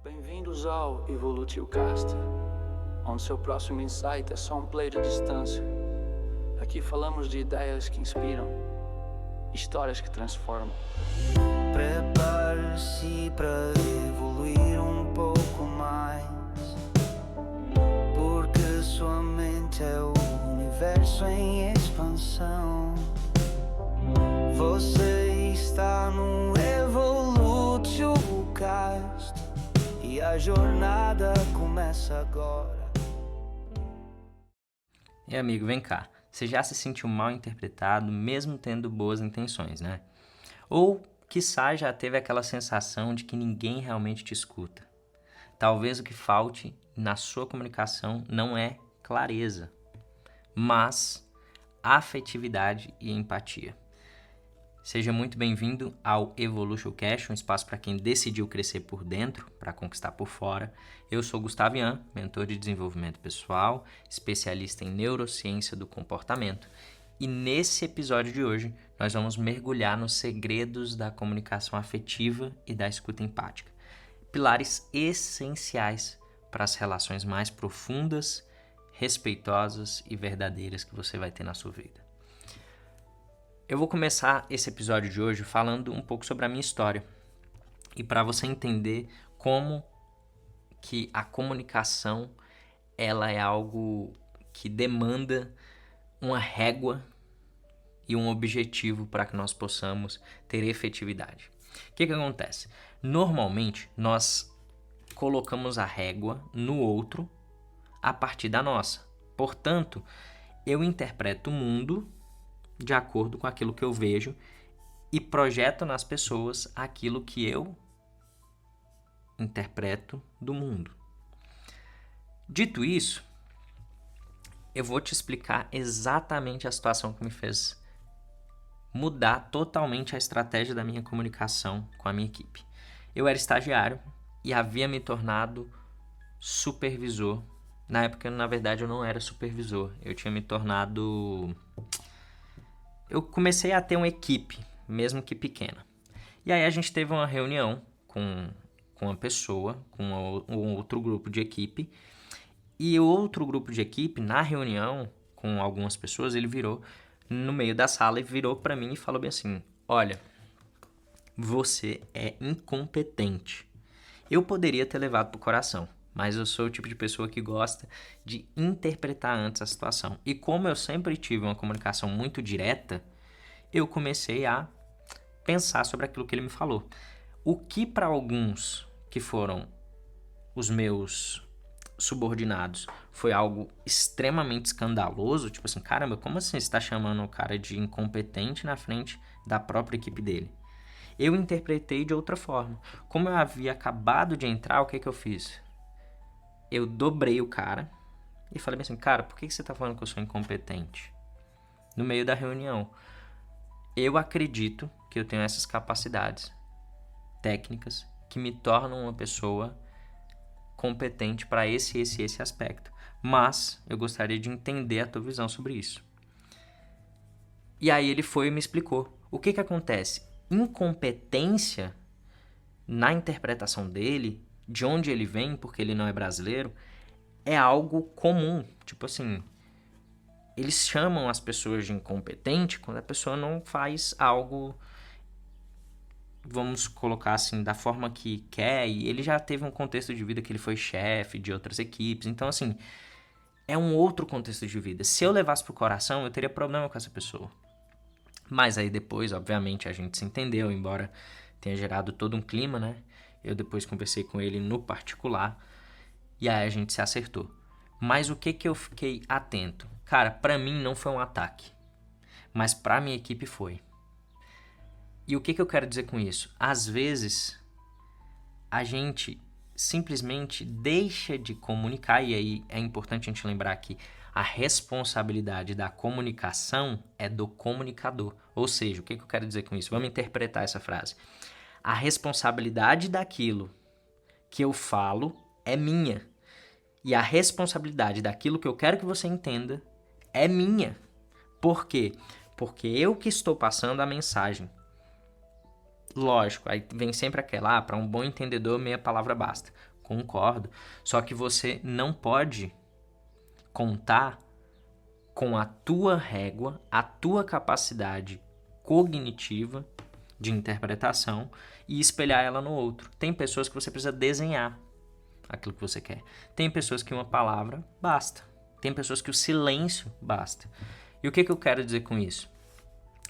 Bem-vindos ao Evolutio Cast, onde seu próximo insight é só um play de distância. Aqui falamos de ideias que inspiram, histórias que transformam. Prepare-se para evoluir um pouco mais, porque sua mente é o universo em expansão. Você está no Evolutio Cast e a jornada começa agora. E amigo, vem cá. Você já se sentiu mal interpretado, mesmo tendo boas intenções, né? Ou, quiçá, já teve aquela sensação de que ninguém realmente te escuta. Talvez o que falte na sua comunicação não é clareza, mas afetividade e empatia. Seja muito bem-vindo ao Evolution Cash, um espaço para quem decidiu crescer por dentro, para conquistar por fora. Eu sou Gustavo Ian, mentor de desenvolvimento pessoal, especialista em neurociência do comportamento. E nesse episódio de hoje, nós vamos mergulhar nos segredos da comunicação afetiva e da escuta empática. Pilares essenciais para as relações mais profundas, respeitosas e verdadeiras que você vai ter na sua vida. Eu vou começar esse episódio de hoje falando um pouco sobre a minha história e para você entender como que a comunicação ela é algo que demanda uma régua e um objetivo para que nós possamos ter efetividade. O que acontece? Normalmente nós colocamos a régua no outro a partir da nossa. Portanto, eu interpreto o mundo de acordo com aquilo que eu vejo e projeto nas pessoas aquilo que eu interpreto do mundo. Dito isso, eu vou te explicar exatamente a situação que me fez mudar totalmente a estratégia da minha comunicação com a minha equipe. Eu era estagiário e havia me tornado supervisor. Na época, na verdade, eu não era supervisor. Eu tinha me tornado... Eu comecei a ter uma equipe, mesmo que pequena. E aí a gente teve uma reunião com uma pessoa, com um outro grupo de equipe. E o outro grupo de equipe, na reunião com algumas pessoas, ele virou no meio da sala e virou para mim e falou bem assim: olha, você é incompetente. Eu poderia ter levado pro coração, mas eu sou o tipo de pessoa que gosta de interpretar antes a situação. E como eu sempre tive uma comunicação muito direta, eu comecei a pensar sobre aquilo que ele me falou. O que para alguns que foram os meus subordinados foi algo extremamente escandaloso, tipo assim, caramba, como assim você está chamando o cara de incompetente na frente da própria equipe dele? Eu interpretei de outra forma. Como eu havia acabado de entrar, o que eu fiz? Eu dobrei o cara e falei assim, cara, por que você está falando que eu sou incompetente? No meio da reunião. Eu acredito que eu tenho essas capacidades técnicas que me tornam uma pessoa competente para esse aspecto. Mas eu gostaria de entender a tua visão sobre isso. E aí ele foi e me explicou. O que acontece? Incompetência, na interpretação dele, de onde ele vem, porque ele não é brasileiro, é algo comum. Tipo assim, eles chamam as pessoas de incompetente quando a pessoa não faz algo, vamos colocar assim, da forma que quer. E ele já teve um contexto de vida que ele foi chefe de outras equipes. Então, assim, é um outro contexto de vida. Se eu levasse pro coração, eu teria problema com essa pessoa. Mas aí depois, obviamente, a gente se entendeu, embora tenha gerado todo um clima, né? Eu depois conversei com ele no particular e aí a gente se acertou. Mas o que eu fiquei atento? Cara, pra mim não foi um ataque, mas pra minha equipe foi. E o que eu quero dizer com isso? Às vezes, a gente simplesmente deixa de comunicar, e aí é importante a gente lembrar que a responsabilidade da comunicação é do comunicador. Ou seja, o que eu quero dizer com isso? Vamos interpretar essa frase. A responsabilidade daquilo que eu falo é minha. E a responsabilidade daquilo que eu quero que você entenda é minha. Por quê? Porque eu que estou passando a mensagem. Lógico, aí vem sempre aquela, para um bom entendedor, meia palavra basta. Concordo. Só que você não pode contar com a tua régua, a tua capacidade cognitiva de interpretação e espelhar ela no outro. Tem pessoas que você precisa desenhar aquilo que você quer. Tem pessoas que uma palavra basta. Tem pessoas que o silêncio basta. E o que eu quero dizer com isso?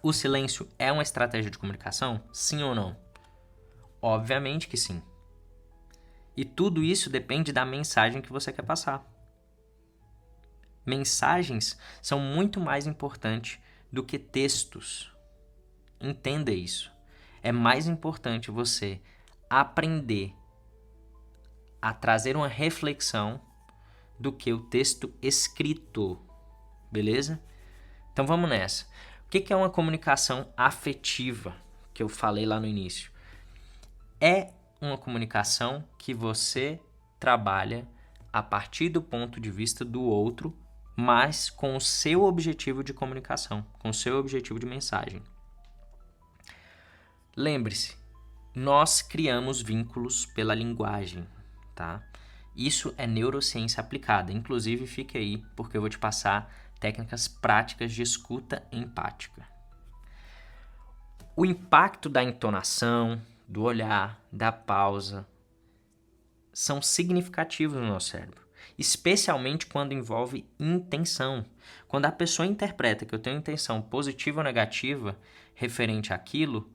O silêncio é uma estratégia de comunicação? Sim ou não? Obviamente que sim. E tudo isso depende da mensagem que você quer passar. Mensagens são muito mais importantes do que textos. Entenda isso. É mais importante você aprender a trazer uma reflexão do que o texto escrito. Beleza? Então vamos nessa. O que é uma comunicação afetiva, que eu falei lá no início? É uma comunicação que você trabalha a partir do ponto de vista do outro, mas com o seu objetivo de comunicação, com o seu objetivo de mensagem. Lembre-se, nós criamos vínculos pela linguagem, tá? Isso é neurociência aplicada. Inclusive, fique aí, porque eu vou te passar técnicas práticas de escuta empática. O impacto da entonação, do olhar, da pausa, são significativos no nosso cérebro, especialmente quando envolve intenção. Quando a pessoa interpreta que eu tenho intenção positiva ou negativa referente àquilo,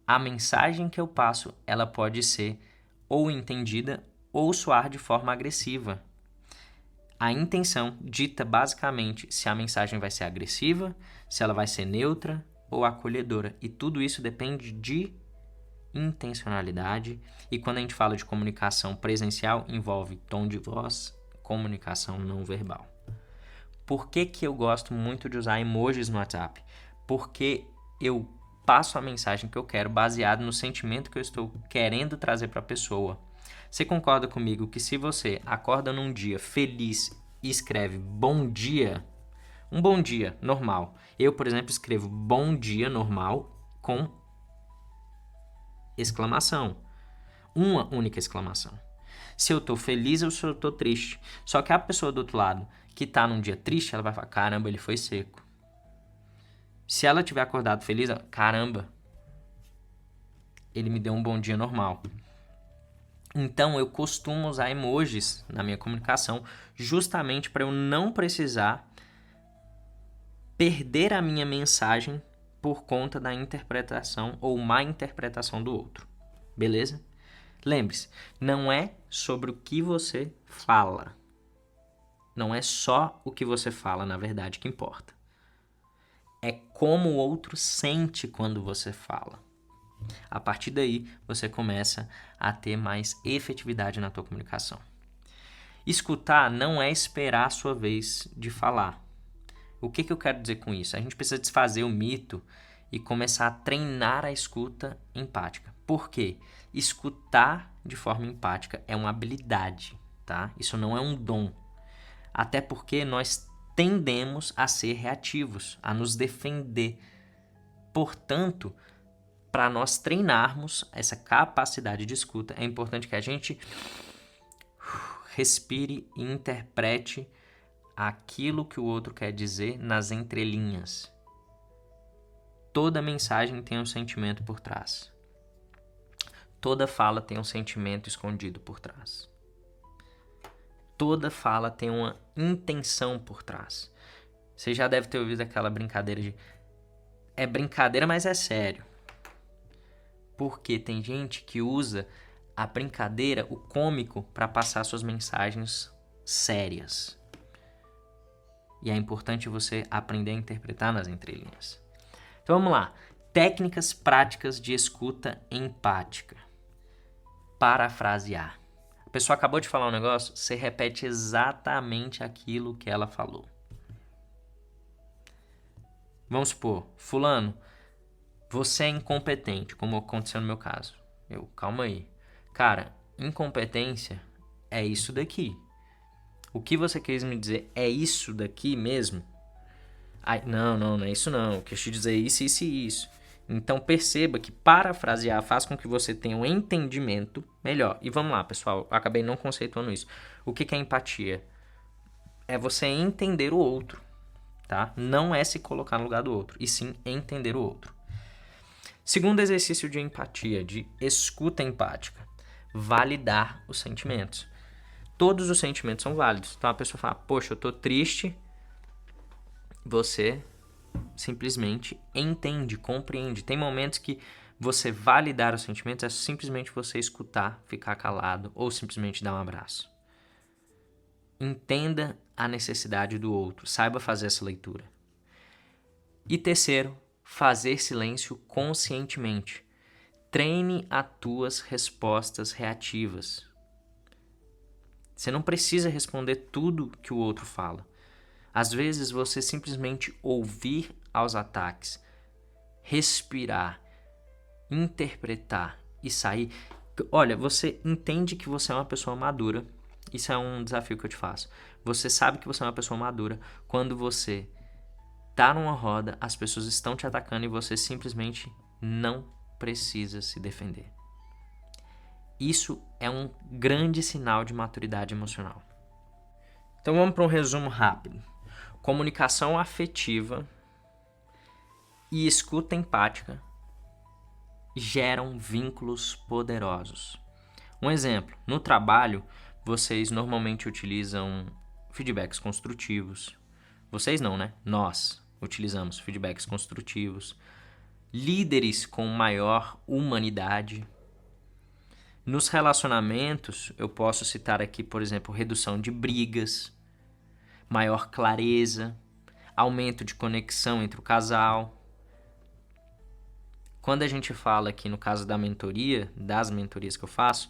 a mensagem que eu passo, ela pode ser ou entendida ou soar de forma agressiva. A intenção dita basicamente se a mensagem vai ser agressiva, se ela vai ser neutra ou acolhedora. E tudo isso depende de intencionalidade. E quando a gente fala de comunicação presencial, envolve tom de voz, comunicação não verbal. Por que eu gosto muito de usar emojis no WhatsApp? Porque eu passo a mensagem que eu quero baseado no sentimento que eu estou querendo trazer para a pessoa. Você concorda comigo que se você acorda num dia feliz e escreve bom dia, um bom dia normal. Eu, por exemplo, escrevo bom dia normal com exclamação. Uma única exclamação. Se eu tô feliz ou se eu tô triste. Só que a pessoa do outro lado que tá num dia triste, ela vai falar, caramba, ele foi seco. Se ela tiver acordado feliz, ela, caramba, ele me deu um bom dia normal. Então, eu costumo usar emojis na minha comunicação justamente para eu não precisar perder a minha mensagem por conta da interpretação ou má interpretação do outro. Beleza? Lembre-se, não é sobre o que você fala. Não é só o que você fala, na verdade, que importa. É como o outro sente quando você fala. A partir daí, você começa a ter mais efetividade na tua comunicação. Escutar não é esperar a sua vez de falar. O que eu quero dizer com isso? A gente precisa desfazer o mito e começar a treinar a escuta empática. Por quê? Escutar de forma empática é uma habilidade, tá? Isso não é um dom. Até porque nós tendemos a ser reativos, a nos defender. Portanto, para nós treinarmos essa capacidade de escuta, é importante que a gente respire e interprete aquilo que o outro quer dizer nas entrelinhas. Toda mensagem tem um sentimento por trás. Toda fala tem um sentimento escondido por trás. Toda fala tem uma intenção por trás. Você já deve ter ouvido aquela brincadeira de é brincadeira, mas é sério. Porque tem gente que usa a brincadeira, o cômico, para passar suas mensagens sérias. E é importante você aprender a interpretar nas entrelinhas. Então vamos lá. Técnicas práticas de escuta empática. Parafrasear. A pessoa acabou de falar um negócio, você repete exatamente aquilo que ela falou. Vamos supor, fulano, você é incompetente, como aconteceu no meu caso. Calma aí. Cara, incompetência é isso daqui. O que você quis me dizer é isso daqui mesmo? Ai, não é isso não. Eu quis te dizer isso, isso e isso. Então perceba que parafrasear faz com que você tenha um entendimento melhor. E vamos lá, pessoal, eu acabei não conceituando isso. O que é empatia? É você entender o outro, tá? Não é se colocar no lugar do outro, e sim entender o outro. Segundo exercício de empatia, de escuta empática, validar os sentimentos. Todos os sentimentos são válidos. Então a pessoa fala, poxa, eu tô triste. Você simplesmente entende, compreende. Tem momentos que você validar os sentimentos é simplesmente você escutar, ficar calado ou simplesmente dar um abraço. Entenda a necessidade do outro, saiba fazer essa leitura. E terceiro, fazer silêncio conscientemente. Treine as tuas respostas reativas. Você não precisa responder tudo que o outro fala. Às vezes você simplesmente ouvir aos ataques, respirar, interpretar e sair. Olha, você entende que você é uma pessoa madura. Isso é um desafio que eu te faço. Você sabe que você é uma pessoa madura quando você tá numa roda, as pessoas estão te atacando e você simplesmente não precisa se defender. Isso é um grande sinal de maturidade emocional. Então vamos para um resumo rápido. Comunicação afetiva e escuta empática geram vínculos poderosos. Um exemplo, no trabalho, vocês normalmente utilizam feedbacks construtivos. Vocês não, né? Nós utilizamos feedbacks construtivos. Líderes com maior humanidade. Nos relacionamentos, eu posso citar aqui, por exemplo, redução de brigas, maior clareza, aumento de conexão entre o casal. Quando a gente fala aqui no caso da mentoria, das mentorias que eu faço,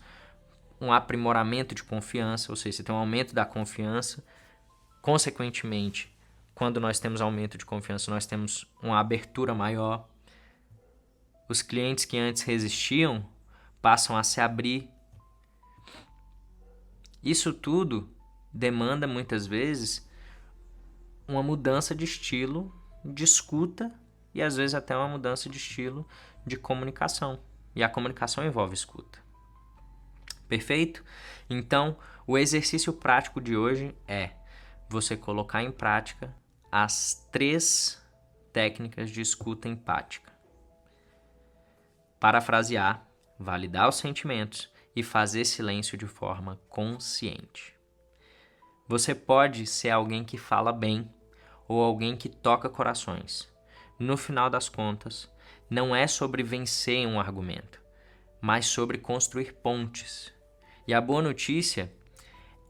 um aprimoramento de confiança, ou seja, você tem um aumento da confiança, consequentemente, quando nós temos aumento de confiança, nós temos uma abertura maior. Os clientes que antes resistiam passam a se abrir. Isso tudo demanda muitas vezes uma mudança de estilo de escuta e às vezes até uma mudança de estilo de comunicação. E a comunicação envolve escuta. Perfeito? Então, o exercício prático de hoje é você colocar em prática as 3 técnicas de escuta empática. Parafrasear, validar os sentimentos e fazer silêncio de forma consciente. Você pode ser alguém que fala bem ou alguém que toca corações. No final das contas, não é sobre vencer em um argumento, mas sobre construir pontes. E a boa notícia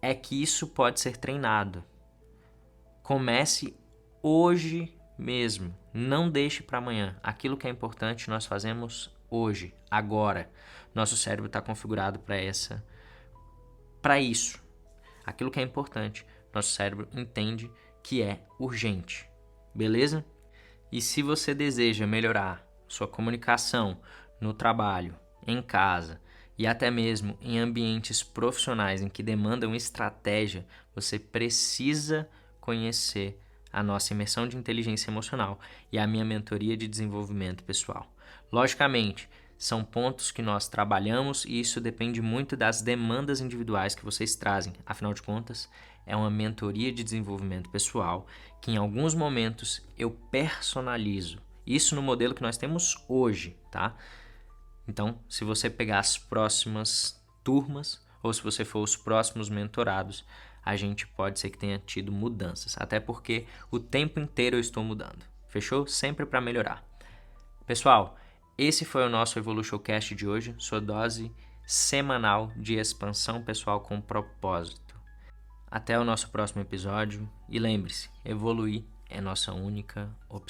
é que isso pode ser treinado. Comece hoje mesmo. Não deixe para amanhã. Aquilo que é importante nós fazemos hoje, agora. Nosso cérebro está configurado para isso. Aquilo que é importante, nosso cérebro entende que é urgente. Beleza? E se você deseja melhorar sua comunicação no trabalho, em casa e até mesmo em ambientes profissionais em que demandam estratégia, você precisa conhecer a nossa imersão de inteligência emocional e a minha mentoria de desenvolvimento pessoal. Logicamente, são pontos que nós trabalhamos e isso depende muito das demandas individuais que vocês trazem. Afinal de contas, é uma mentoria de desenvolvimento pessoal que em alguns momentos eu personalizo. Isso no modelo que nós temos hoje, tá? Então, se você pegar as próximas turmas ou se você for os próximos mentorados, a gente pode ser que tenha tido mudanças. Até porque o tempo inteiro eu estou mudando. Fechou? Sempre para melhorar. Pessoal, esse foi o nosso Evolutioncast de hoje, sua dose semanal de expansão pessoal com propósito. Até o nosso próximo episódio e lembre-se, evoluir é nossa única opção.